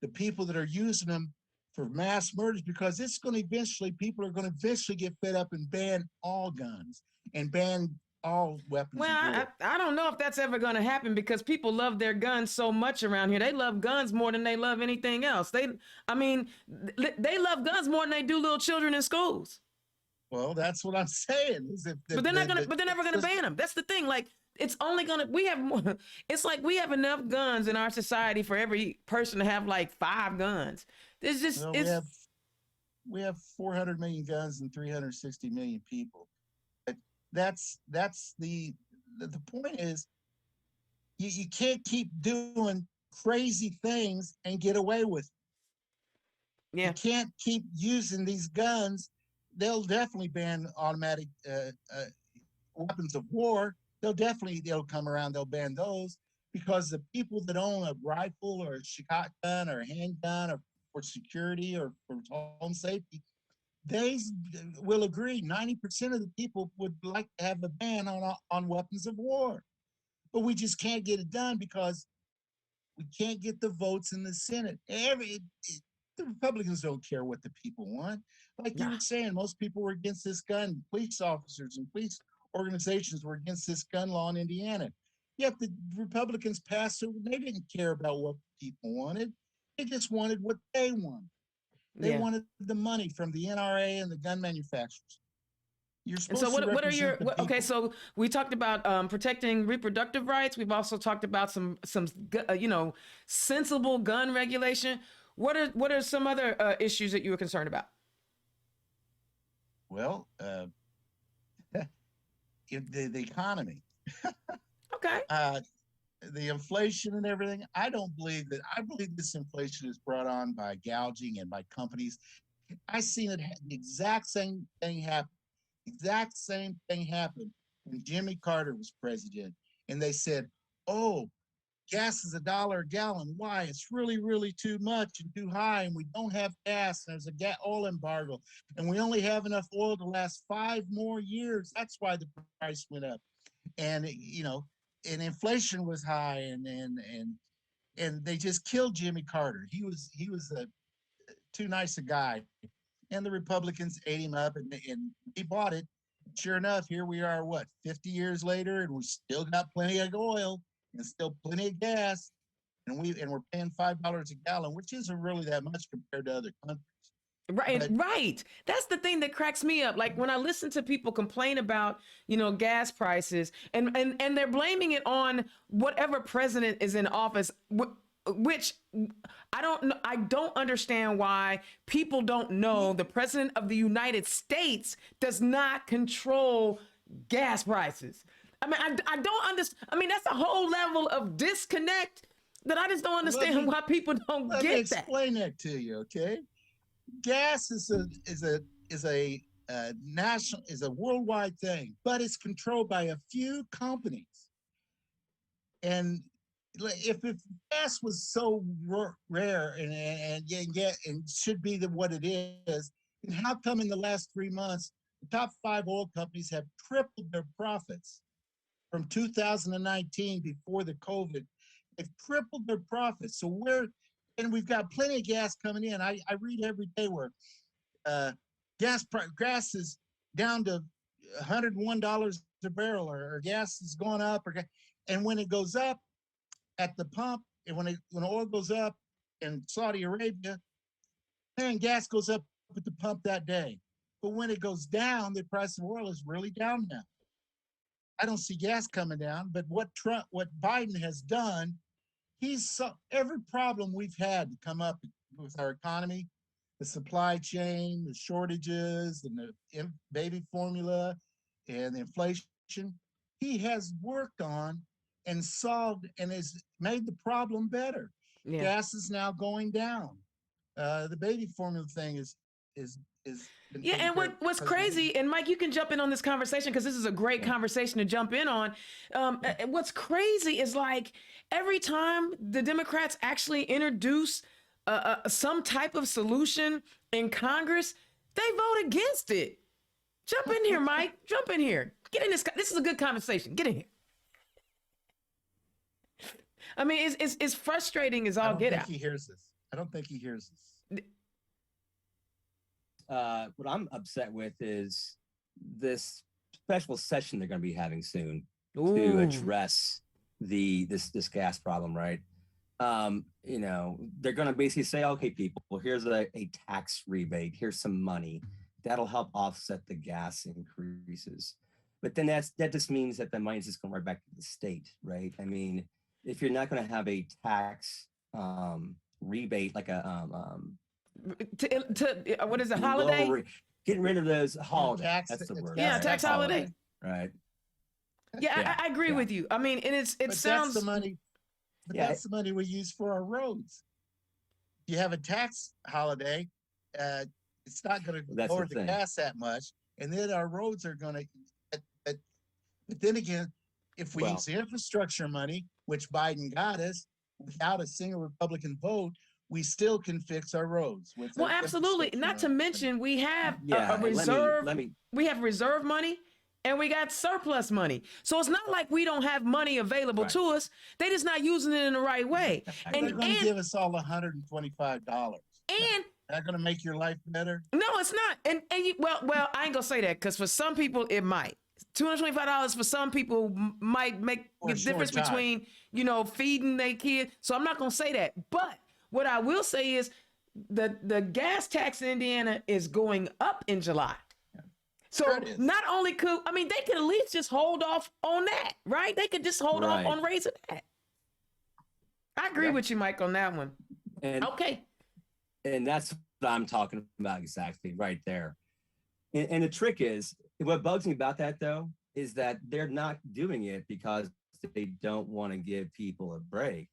the people that are using them for mass murders, because it's going to eventually, people are going to eventually get fed up and ban all guns and ban all weapons Well, of I, war. I don't know if that's ever going to happen because people love their guns so much around here. They love guns more than they love anything else. I mean, they love guns more than they do little children in schools. Well, that's what I'm saying. Is if But but they're never gonna ban them. That's the thing. Like, it's only gonna, we have more, it's like we have enough guns in our society for every person to have like 5 guns. It's just, well, it's, we have 400 million guns and 360 million people. But that's the point is you can't keep doing crazy things and get away with it. You yeah. can't keep using these guns. They'll definitely ban automatic weapons of war. They'll come around. They'll ban those because the people that own a rifle or a shotgun or a handgun or for security or for home safety, they will agree. 90% of the people would like to have a ban on weapons of war, but we just can't get it done because we can't get the votes in the Senate. The Republicans don't care what the people want. Like you Nah. were saying, most people were against this gun. Police officers and police organizations were against this gun law in Indiana. Yet the Republicans passed it. They didn't care about what people wanted. They just wanted what they wanted. They Yeah. wanted the money from the NRA and the gun manufacturers. You're And so supposed to what are your, represent the okay, people. so we talked about protecting reproductive rights. We've also talked about some sensible gun regulation. What are some other issues that you were concerned about? Well, the economy. Okay. The inflation and everything. I don't believe that. I believe this inflation is brought on by gouging and by companies. I seen it the exact same thing happen. Exact same thing happened when Jimmy Carter was president, and they said, "Oh, gas is $1 a gallon. Why? It's really, really too much and too high, and we don't have gas. And there's a oil embargo, and we only have enough oil to last 5 more years. That's why the price went up." And and inflation was high, and they just killed Jimmy Carter. He was a too nice a guy, and the Republicans ate him up, and he bought it. Sure enough, here we are, what, 50 years later, and we still got plenty of oil and still plenty of gas, and we're paying $5 a gallon, which isn't really that much compared to other countries. Right, But right. That's the thing that cracks me up. Like when I listen to people complain about, gas prices and they're blaming it on whatever president is in office, which I don't understand why people don't know the president of the United States does not control gas prices. I mean, I don't understand. I mean, that's a whole level of disconnect that I just don't let understand me why people don't let me get that. explain that to you, okay? Gas is a worldwide thing, but it's controlled by a few companies. And if gas was so rare and should be what it is, then how come in the last 3 months the top 5 oil companies have tripled their profits from 2019 before the COVID? They've tripled their profits. So and we've got plenty of gas coming in. I read every day where uh, gas is down to $101 a barrel, or gas is going up, and when it goes up at the pump, and when oil goes up, in Saudi Arabia, man, gas goes up at the pump that day. But when it goes down, the price of oil is really down now. I don't see gas coming down, but what Biden has done, every problem we've had to come up with our economy, the supply chain, the shortages, and the baby formula, and the inflation, he has worked on and solved and has made the problem better. Yeah. Gas is now going down. The baby formula thing is yeah, and what's crazy, and Mike, you can jump in on this conversation because this is a great conversation to jump in on. What's crazy is like every time the Democrats actually introduce some type of solution in Congress, they vote against it. Jump in here, Mike. Jump in here. Get in this. This is a good conversation. Get in here. I mean, it's frustrating as all get out. I don't think he hears this. I don't think he hears this. What I'm upset with is this special session they're going to be having soon to address this gas problem, right? You know, they're going to basically say, okay, people, here's a tax rebate. Here's some money that'll help offset the gas increases. But then that just means that the money's just going right back to the state, right? I mean, if you're not going to have a tax rebate, like a what is it, holiday? Getting rid of those holidays. That's the word. Yeah, right? tax holiday. Right. Yeah, I agree with you. I mean, and it but sounds. That's the money. But that's the money we use for our roads. You have a tax holiday, it's not going to lower the gas that much, and then our roads are going to. But then again, if we use the infrastructure money, which Biden got us, without a single Republican vote, we still can fix our roads. Well, absolutely. Not to mention, we have a reserve. We have reserve money, and we got surplus money. So it's not like we don't have money available to us. They just not using it in the right way. And they're going to give us all $125. And that going to make your life better? No, it's not. And well, I ain't gonna say that because for some people it might. $225 for some people might make the difference between, feeding their kid. So I'm not going to say that. But what I will say is the gas tax in Indiana is going up in July. So not only they could at least just hold off on that, right? They could just hold off on raising that. I agree with you, Mike, on that one. Okay. And that's what I'm talking about exactly right there. And the trick is, what bugs me about that, though, is that they're not doing it because they don't want to give people a break.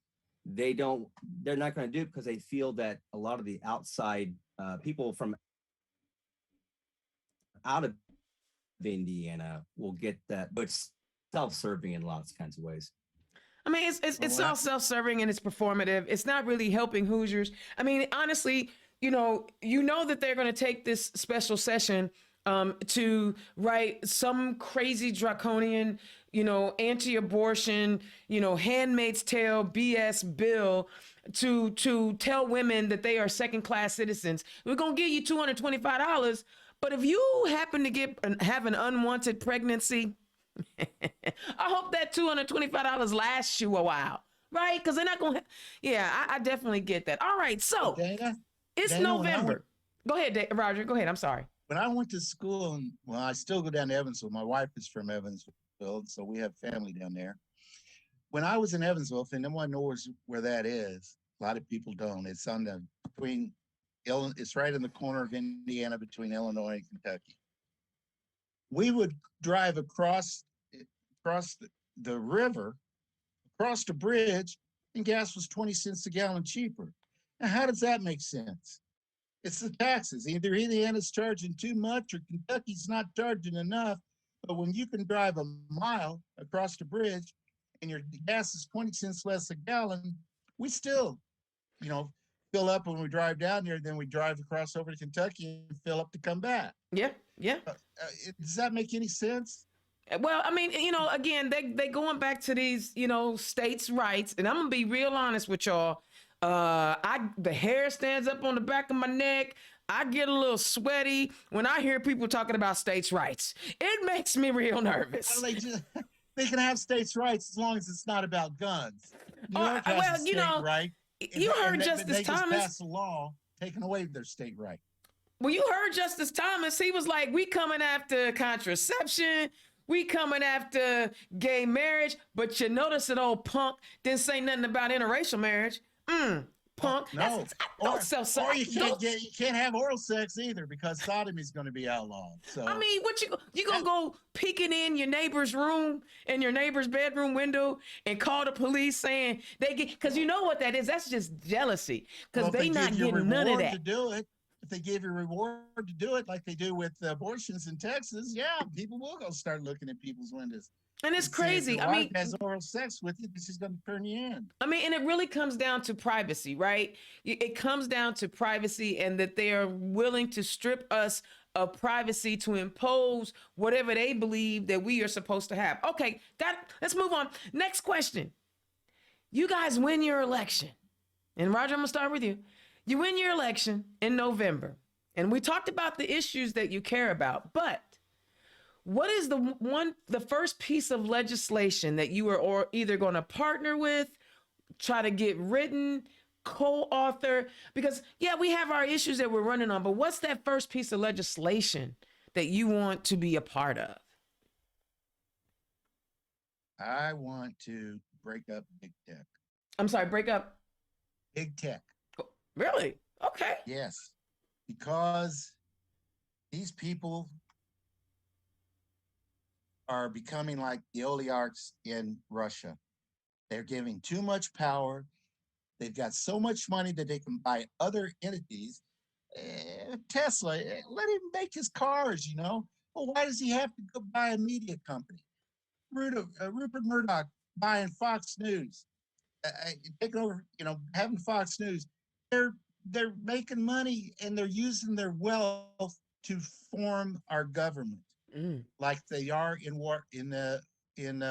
They're not going to do it because they feel that a lot of the outside people from out of Indiana will get that, but it's self-serving in lots of kinds of ways. I mean, it's all self-serving and it's performative. It's not really helping Hoosiers. I mean, honestly, you know that they're going to take this special session to write some crazy draconian, anti-abortion, Handmaid's Tale BS bill to tell women that they are second-class citizens. We're going to give you $225, but if you happen to have an unwanted pregnancy, I hope that $225 lasts you a while, right? Because they're not going to. Yeah, I definitely get that. All right, so Dana, November. Go ahead, Roger. Go ahead. I'm sorry. When I went to school, I still go down to Evansville. My wife is from Evansville, so we have family down there. When I was in Evansville, if anyone knows where that is, a lot of people don't. It's it's right in the corner of Indiana between Illinois and Kentucky. We would drive across the river, across the bridge, and gas was 20 cents a gallon cheaper. Now, how does that make sense? It's the taxes. Either Indiana's charging too much or Kentucky's not charging enough. But when you can drive a mile across the bridge and your gas is 20 cents less a gallon, we still, fill up when we drive down there. Then we drive across over to Kentucky and fill up to come back. Yeah. Does that make any sense? Well, I mean, again, they going back to these, states' rights. And I'm going to be real honest with y'all. The hair stands up on the back of my neck. I get a little sweaty when I hear people talking about states' rights. It makes me real nervous. Well, they can have states' rights as long as it's not about guns. Right? You heard Justice they just Thomas. passed a law taking away their state right. Well, you heard Justice Thomas. He was like, we coming after contraception. We coming after gay marriage. But you notice that old punk didn't say nothing about interracial marriage. Punk. No. Or you can't have oral sex either because sodomy is going to be outlawed. So I mean, you gonna go peeking in your neighbor's room and your neighbor's bedroom window and call the police saying they get, because you know what that is? That's just jealousy because they not getting none of that. To do it, if they give you a reward to do it, like they do with abortions in Texas, yeah, people will go start looking at people's windows. And it's crazy. I mean, has oral sex with you, this is going to turn you in. I mean, and it really comes down to privacy, right? It comes down to privacy, and that they are willing to strip us of privacy to impose whatever they believe that we are supposed to have. Okay, let's move on. Next question. You guys win your election. And Roger, I'm gonna start with you. You win your election in November. And we talked about the issues that you care about, but what is the first piece of legislation that you are either going to partner with, try to get written, co-author? Because yeah, we have our issues that we're running on, but what's that first piece of legislation that you want to be a part of? I want to break up big tech. I'm sorry, break up big tech. Really? Okay. Yes, because these people are becoming like the oligarchs in Russia. They're giving too much power. They've got so much money that they can buy other entities. Tesla, let him make his cars, you know. Well, why does he have to go buy a media company? Rupert Murdoch buying Fox News, taking over, you know, having Fox News. They're making money and they're using their wealth to form our government. Like they are in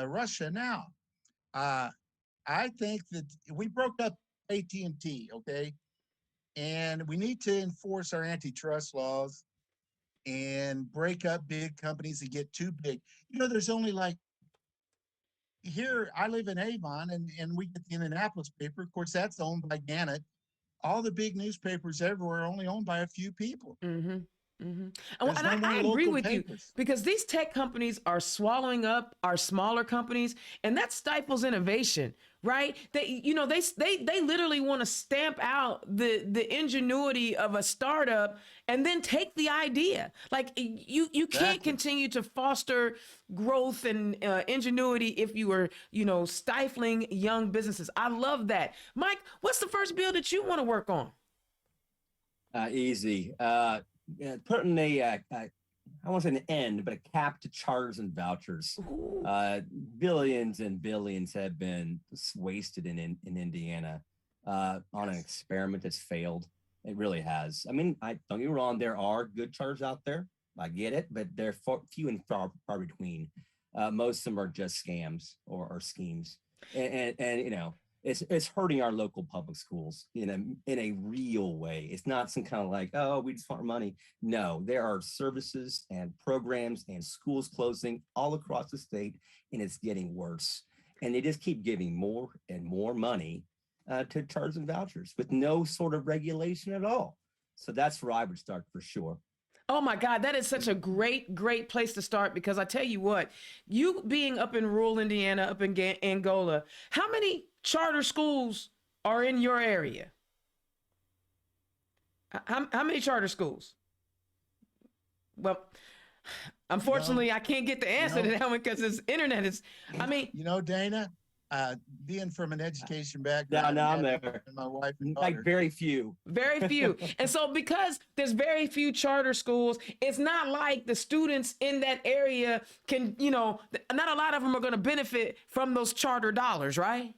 Russia now. I think that we broke up AT&T, okay, and we need to enforce our antitrust laws and break up big companies that get too big. You know, there's only like here. I live in Avon, and we get the Indianapolis paper. Of course, that's owned by Gannett. All the big newspapers everywhere are only owned by a few people. And no I agree with papers. you, because these tech companies are swallowing up our smaller companies, and that stifles innovation, right? They literally want to stamp out the ingenuity of a startup and then take the idea. Like you can't continue to foster growth and ingenuity if you are, stifling young businesses. I love that. Mike, what's the first bill that you want to work on? Easy. Putting I won't say an end, but a cap to charters and vouchers. Billions and billions have been wasted in Indiana on an experiment that's failed. It really has. I mean, don't get me wrong, there are good charters out there. I get it, but they're few and far between. Most of them are just scams or schemes, and it's hurting our local public schools in a real way. It's not some kind of like, oh, we just want our money. No, there are services and programs and schools closing all across the state, and it's getting worse. And they just keep giving more and more money to charters and vouchers with no sort of regulation at all. So that's where I would start for sure. Oh my God, that is such a great place to start, because I tell you what, you being up in rural Indiana, up in Angola, how many charter schools are in your area? How many charter schools? Well, unfortunately, I can't get the answer to that one because this internet is, Dana, being from an education background, no, I'm there. And my wife and daughter, like very few. And so because there's very few charter schools, it's not like the students in that area can, not a lot of them are going to benefit from those charter dollars, right?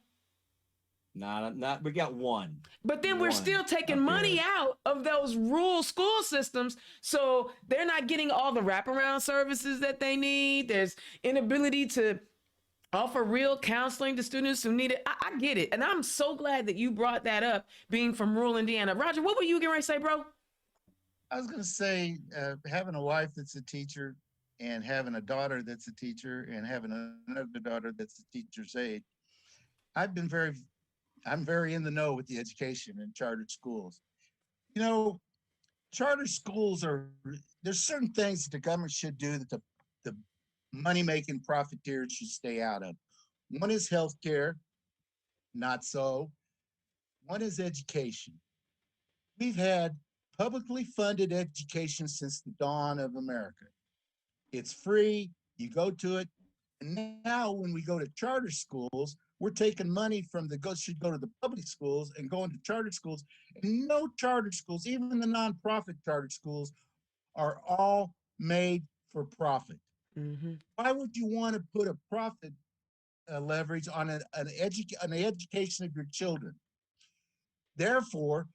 Not we got one. But then we're still taking money out of those rural school systems, so they're not getting all the wraparound services that they need. There's inability to offer real counseling to students who need it. I get it. And I'm so glad that you brought that up, being from rural Indiana. Roger, what were you getting ready to say, bro? I was going to say, having a wife that's a teacher and having a daughter that's a teacher and having another daughter that's a teacher's aide, I've been very I'm very in the know with the education in charter schools. You know, charter schools there's certain things that the government should do that the money-making profiteers should stay out of. One is healthcare, not so. One is education. We've had publicly funded education since the dawn of America. It's free, you go to it. And now when we go to charter schools, we're taking money from should go to the public schools and going to charter schools. And no charter schools, even the nonprofit charter schools, are all made for profit. Mm-hmm. Why would you want to put a profit leverage on the education of your children? Therefore,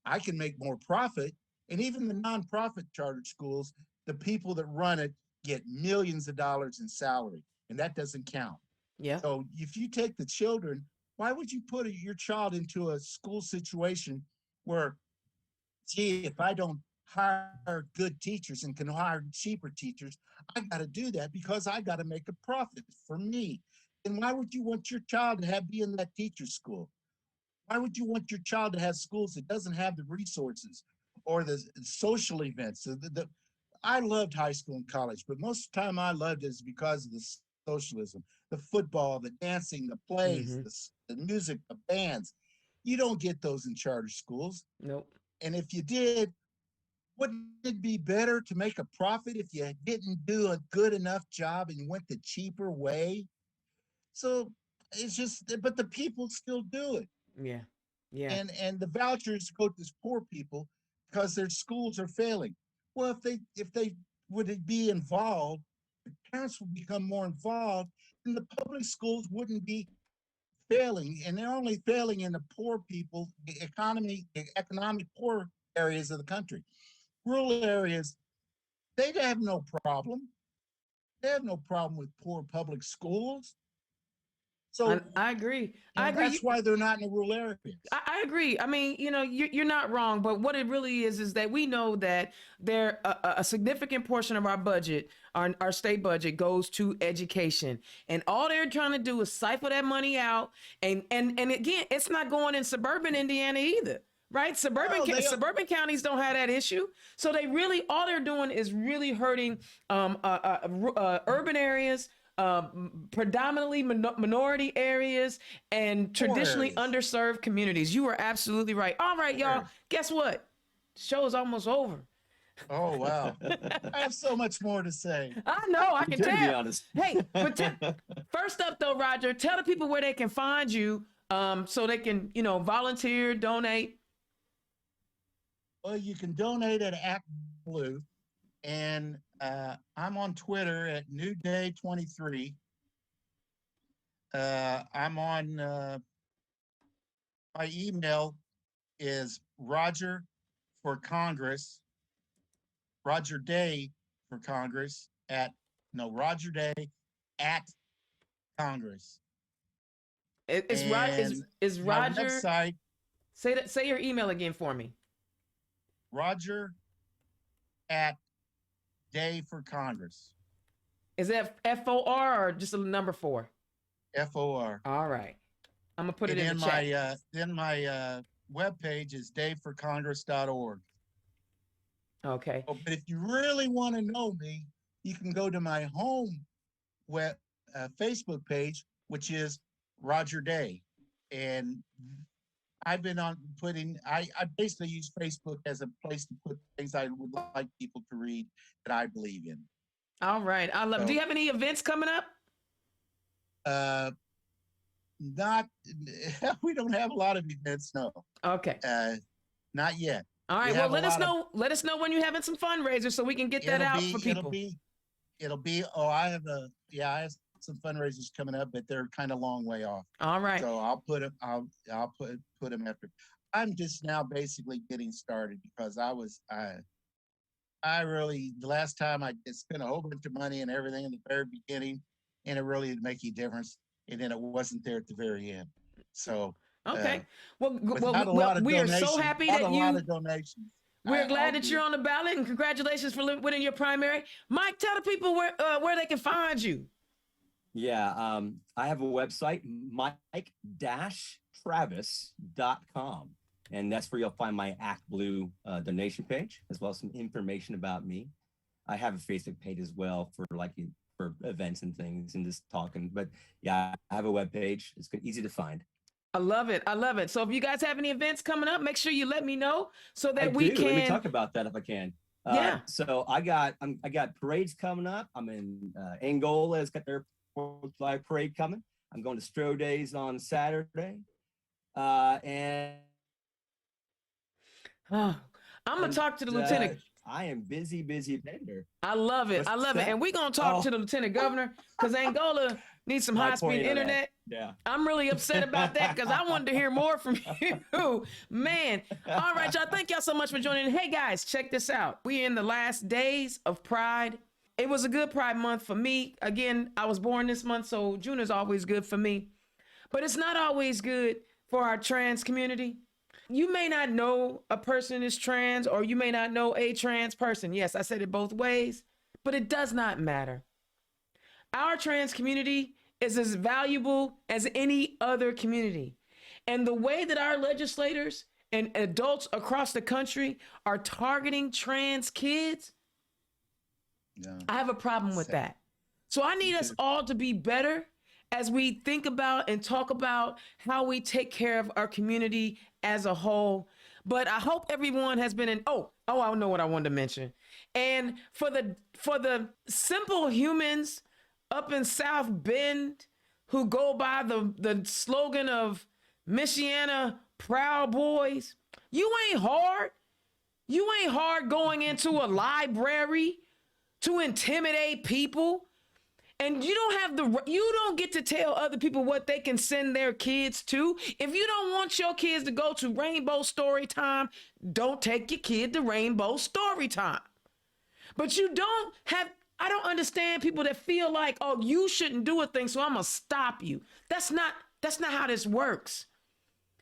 I can make more profit. And even the nonprofit charter schools, the people that run it get millions of dollars in salary, and that doesn't count. Yeah. So if you take the children, why would you put your child into a school situation where, gee, if I don't hire good teachers and can hire cheaper teachers, I got to do that because I got to make a profit for me. And why would you want your child to be in that teacher school? Why would you want your child to have schools that doesn't have the resources or the social events? I loved high school and college, but most of the time I loved it is because of the socialism, the football, the dancing, the plays, the music, the bands. You don't get those in charter schools. Nope. And if you did, wouldn't it be better to make a profit if you didn't do a good enough job and you went the cheaper way? So it's just, but the people still do it. Yeah. Yeah. And the vouchers go to poor people because their schools are failing. Well, if they would be involved, the parents would become more involved, and the public schools wouldn't be failing. And they're only failing in the poor people, the economic poor areas of the country. Rural areas, they have no problem. They have no problem with poor public schools. So I agree. I agree. That's why they're not in the rural areas. I agree. I mean, you're not wrong, but what it really is that we know that a significant portion of our budget, our state budget, goes to education, and all they're trying to do is siphon that money out. And again, it's not going in suburban Indiana either. Right? Suburban counties don't have that issue. So all they're doing is really hurting urban areas, predominantly minority areas, and traditionally underserved communities. You are absolutely right. All right, y'all. Guess what? The show is almost over. Oh, wow. I have so much more to say. I know. I can tell. To be honest. Hey, but first up, though, Roger, tell the people where they can find you so they can, volunteer, donate. Well, you can donate at Act Blue, and I'm on Twitter at NewDay23. I'm on, my email is Roger Day for Congress Roger Day at Congress. Is Roger? Website, say your email again for me. Roger at Day for Congress. Is that FOR or just a number 4? FOR. All right. I'm gonna put it in the chat. Then my webpage is dayforcongress.org. Okay. Oh, but if you really want to know me, you can go to my home Facebook page, which is Roger Day, and I've been I basically use Facebook as a place to put things I would like people to read that I believe in. All right. Do you have any events coming up? We don't have a lot of events, no. Okay. Not yet. All right. Well, let us know when you're having some fundraisers so we can get that out for people. I have some fundraisers coming up, but they're kind of long way off. All right. So I'll put them after. I'm just now basically getting started because the last time I spent a whole bunch of money and everything in the very beginning, and it really didn't make any difference. And then it wasn't there at the very end. So okay. We are so happy that a lot of donations. We're glad that you're on the ballot, and congratulations for winning your primary. Mike, tell the people where they can find you. Yeah, I have a website, mike-travis.com. And that's where you'll find my Act Blue donation page, as well as some information about me. I have a Facebook page as well for events and things and just talking. But yeah, I have a web page. It's good, easy to find. I love it. I love it. So if you guys have any events coming up, make sure you let me know so that we can. Let me talk about that if I can. Yeah. So I got parades coming up. I'm in Angola has got their 4th of July parade coming. I'm going to Stro Days on Saturday. And I'm gonna talk to the lieutenant. I am busy vendor. I love it. I love it. And we're gonna talk to the lieutenant governor because Angola needs some high-speed internet. Yeah. I'm really upset about that because I wanted to hear more from you. Man. All right, y'all. Thank y'all so much for joining. Hey guys, check this out. We're in the last days of Pride. It was a good Pride month for me. Again, I was born this month, so June is always good for me. But it's not always good for our trans community. You may not know a person is trans, or you may not know a trans person. Yes, I said it both ways, but it does not matter. Our trans community is as valuable as any other community. And the way that our legislators and adults across the country are targeting trans kids, I have a problem with that. So I need us all to be better as we think about and talk about how we take care of our community as a whole. But I hope everyone has been I know what I wanted to mention. And for the simple humans up in South Bend who go by the slogan of Michiana Proud Boys, you ain't hard. You ain't hard going into a library to intimidate people. And you don't get to tell other people what they can send their kids to. If you don't want your kids to go to Rainbow Story Time, don't take your kid to Rainbow Story Time. But I don't understand people that feel like, oh, you shouldn't do a thing, so I'm gonna stop you. That's not how this works.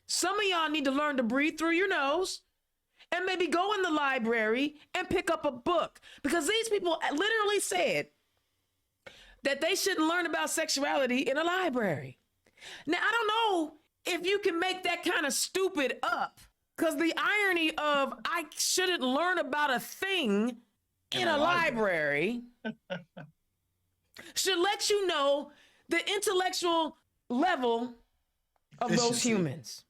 Some of y'all need to learn to breathe through your nose and maybe go in the library and pick up a book, because these people literally said that they shouldn't learn about sexuality in a library. Now, I don't know if you can make that kind of stupid up, because the irony of I shouldn't learn about a thing in a library should let you know the intellectual level of those humans.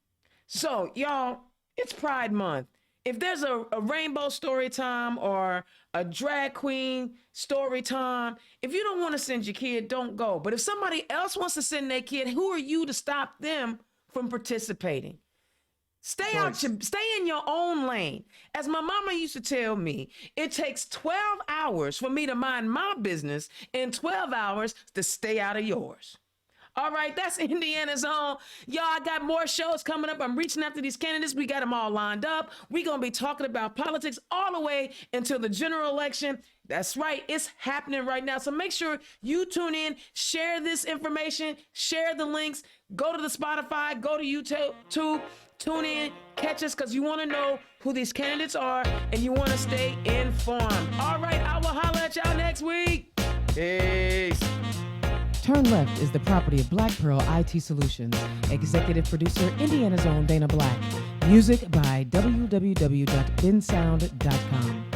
So, y'all, it's Pride Month. If there's a rainbow story time or a drag queen story time, if you don't want to send your kid, don't go. But if somebody else wants to send their kid, who are you to stop them from participating? Stay in your own lane. As my mama used to tell me, it takes 12 hours for me to mind my business and 12 hours to stay out of yours. All right, that's Indiana's Own. Y'all, I got more shows coming up. I'm reaching after these candidates. We got them all lined up. We're going to be talking about politics all the way until the general election. That's right. It's happening right now. So make sure you tune in, share this information, share the links, go to the Spotify, go to YouTube, tune in, catch us, because you want to know who these candidates are and you want to stay informed. All right, I will holler at y'all next week. Peace. Turn Left is the property of Black Pearl IT Solutions. Executive producer, Indiana's Own Dana Black. Music by www.bensound.com.